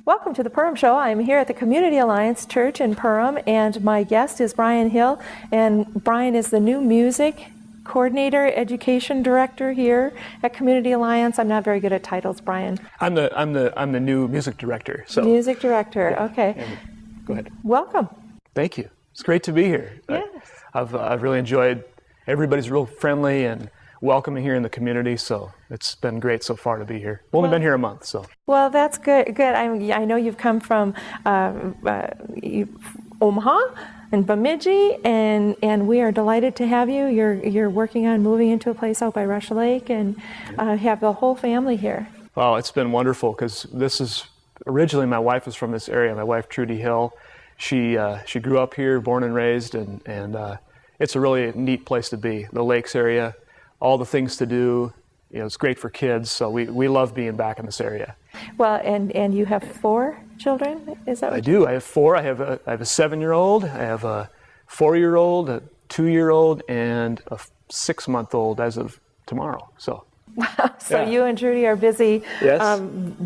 Welcome to the Perham Show. I'm here at the Community Alliance Church in Perham, and my guest is Brian Hill. And Brian is the new music coordinator, education director here at Community Alliance. I'm not very good at titles, Brian. I'm the new music director. So music director. yeah. Okay. And go ahead. Welcome. Thank you. It's great to be here. Yes. I've really enjoyed. Everybody's real friendly and welcoming here in the community, so it's been great so far to be here. Only been here a month, so. Well, that's good. Good. I know you've come from Omaha and Bemidji, and we are delighted to have you. You're working on moving into a place out by Rush Lake, and have the whole family here. Well, it's been wonderful because this is originally my wife is from this area. My wife Trudy Hill, she grew up here, born and raised, and it's a really neat place to be. The lakes area. All the things to do, it's great for kids, so we love being back in this area. Well, and you have 4 children, is that what I do. I have 4. I have a 7-year-old, I have a 4-year-old, a 2-year-old, and a 6-month-old as of tomorrow. So. Wow. So yeah. You and Trudy are busy yes.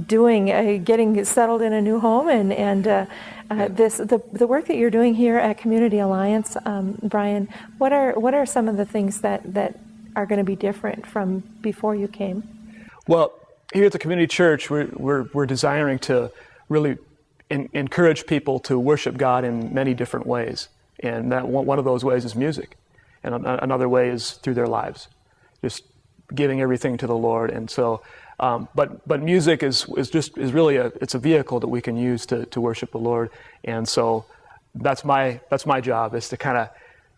getting settled in a new home, and the work that you're doing here at Community Alliance, Brian. What are some of the things that are going to be different from before you came? Well, here at the community church, we're desiring to really encourage people to worship God in many different ways, and that one of those ways is music, and another way is through their lives, just giving everything to the Lord. And so, but music is really it's a vehicle that we can use to worship the Lord, and so that's my job, is to kind of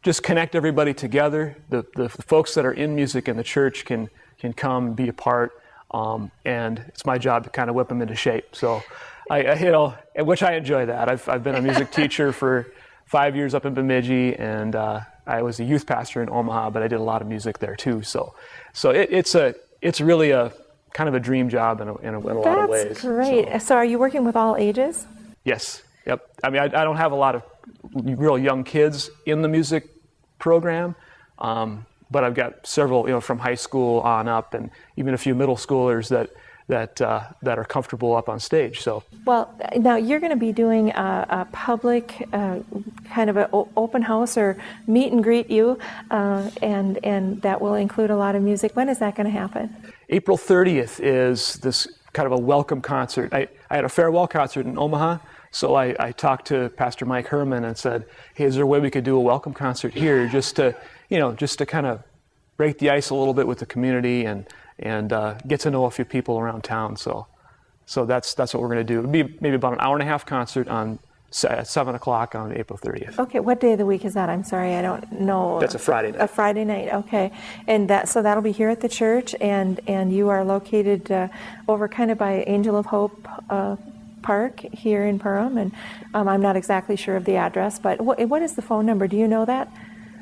just connect everybody together. The folks that are in music in the church can come be a part, and it's my job to kind of whip them into shape. So, which I enjoy that. I've been a music teacher for 5 years up in Bemidji, and I was a youth pastor in Omaha, but I did a lot of music there too. So it's really a kind of a dream job in a lot of ways. That's great. So are you working with all ages? Yes. Yep. I mean, I don't have a lot of real young kids in the music program, but I've got several, from high school on up, and even a few middle schoolers that are comfortable up on stage. So. Well, now you're going to be doing a public kind of an open house or meet and greet you, and that will include a lot of music. When is that going to happen? April 30th is this kind of a welcome concert. I had a farewell concert in Omaha. So I talked to Pastor Mike Herman and said, hey, is there a way we could do a welcome concert here just to kind of break the ice a little bit with the community and get to know a few people around town. So that's what we're going to do. It'll be maybe about an hour-and-a-half concert at 7 o'clock on April 30th. Okay, what day of the week is that? I'm sorry, I don't know. That's a Friday night. A Friday night, okay. And that'll be here at the church, and you are located over kind of by Angel of Hope Park here in Perham, and I'm not exactly sure of the address, but what is the phone number? Do you know that?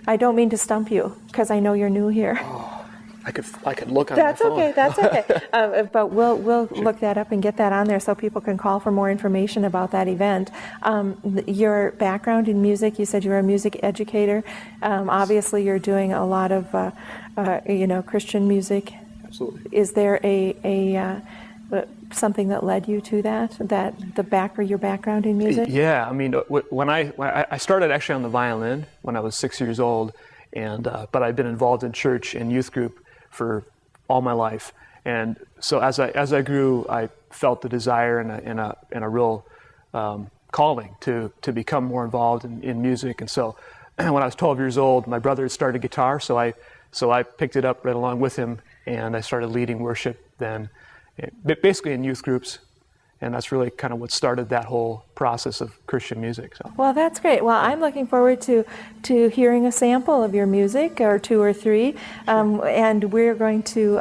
I don't mean to stump you, because I know you're new here. Oh, I could look on my That's okay, phone. that's okay. But we'll sure. Look that up and get that on there so people can call for more information about that event. Your background in music, you said you're a music educator. Obviously, you're doing a lot of Christian music. Absolutely. Is there a something that led you to your background in music? Yeah, I mean, when I started actually on the violin when I was 6 years old, and but I've been involved in church and youth group for all my life, and so as I grew, I felt the desire and a real calling to become more involved in music. And so when I was 12 years old, my brother had started guitar, so I picked it up right along with him, and I started leading worship then. Basically in youth groups, and that's really kind of what started that whole process of Christian music. So. Well, that's great. Well, I'm looking forward to hearing a sample of your music, or 2 or 3, and we're going to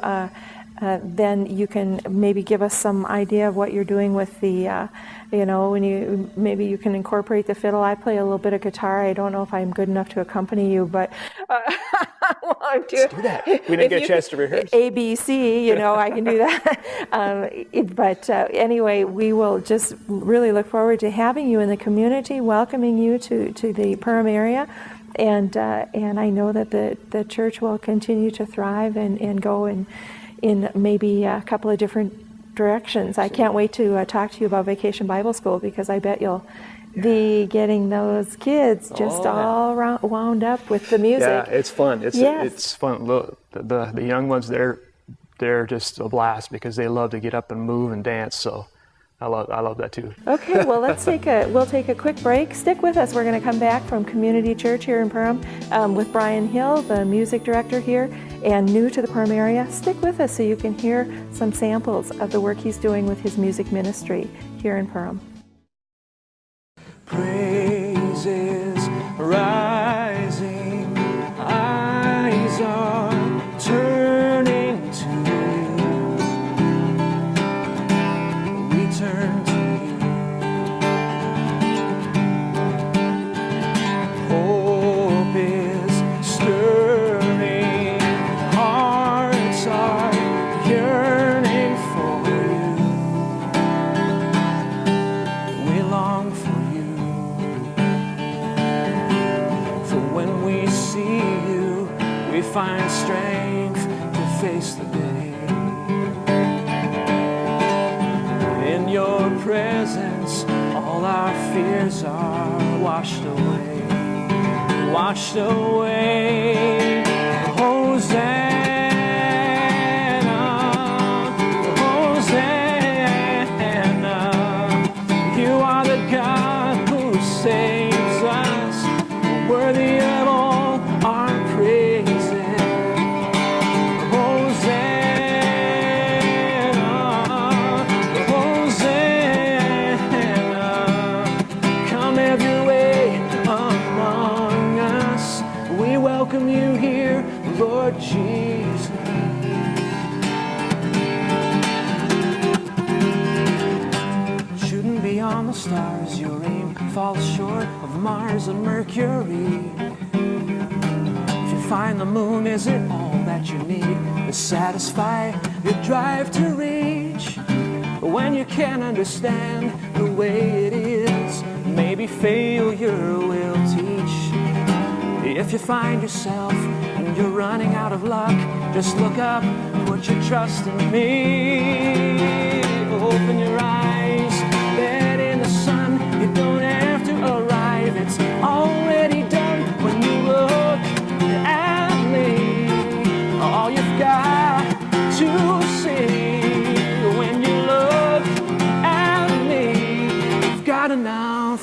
then you can maybe give us some idea of what you're doing with the, maybe you can incorporate the fiddle. I play a little bit of guitar. I don't know if I'm good enough to accompany you, but let's do that. We didn't get a chance to rehearse. A, B, C, I can do that. But anyway, we will just really look forward to having you in the community, welcoming you to the Perham area. And I know that the church will continue to thrive and go in maybe a couple of different directions. I can't wait to talk to you about Vacation Bible School, because I bet you'll be getting those kids just all wound up with the music. Yeah, it's fun. Yes. It's fun. Look, the young ones, they're just a blast because they love to get up and move and dance. So I love that too. Okay, well, we'll take a quick break. Stick with us. We're going to come back from Community Church here in Perham with Brian Hill, the music director here and new to the Perham area. Stick with us so you can hear some samples of the work he's doing with his music ministry here in Perham. Praises rising, eyes are turning to you. We turn to you. Hope is stirring, hearts are yearning for you. We long for you. When we see you, we find strength to face the day. In your presence, all our fears are washed away. Washed away. Hosanna, Hosanna. You are the God who saves us, worthy of all our praises. Hosanna, Hosanna. Come have your way among us. We welcome you here, Lord Jesus. Shooting beyond the stars, your aim falls short of Mars and Mercury. If you find the moon, is it all that you need to satisfy your drive to reach? When you can't understand the way it is, maybe failure will teach. If you find yourself and you're running out of luck, just look up, put your trust in me. Open your eyes, let in the sun. You don't have to arrive, it's already done when you look at me. All you've got to see when you look at me, you've got enough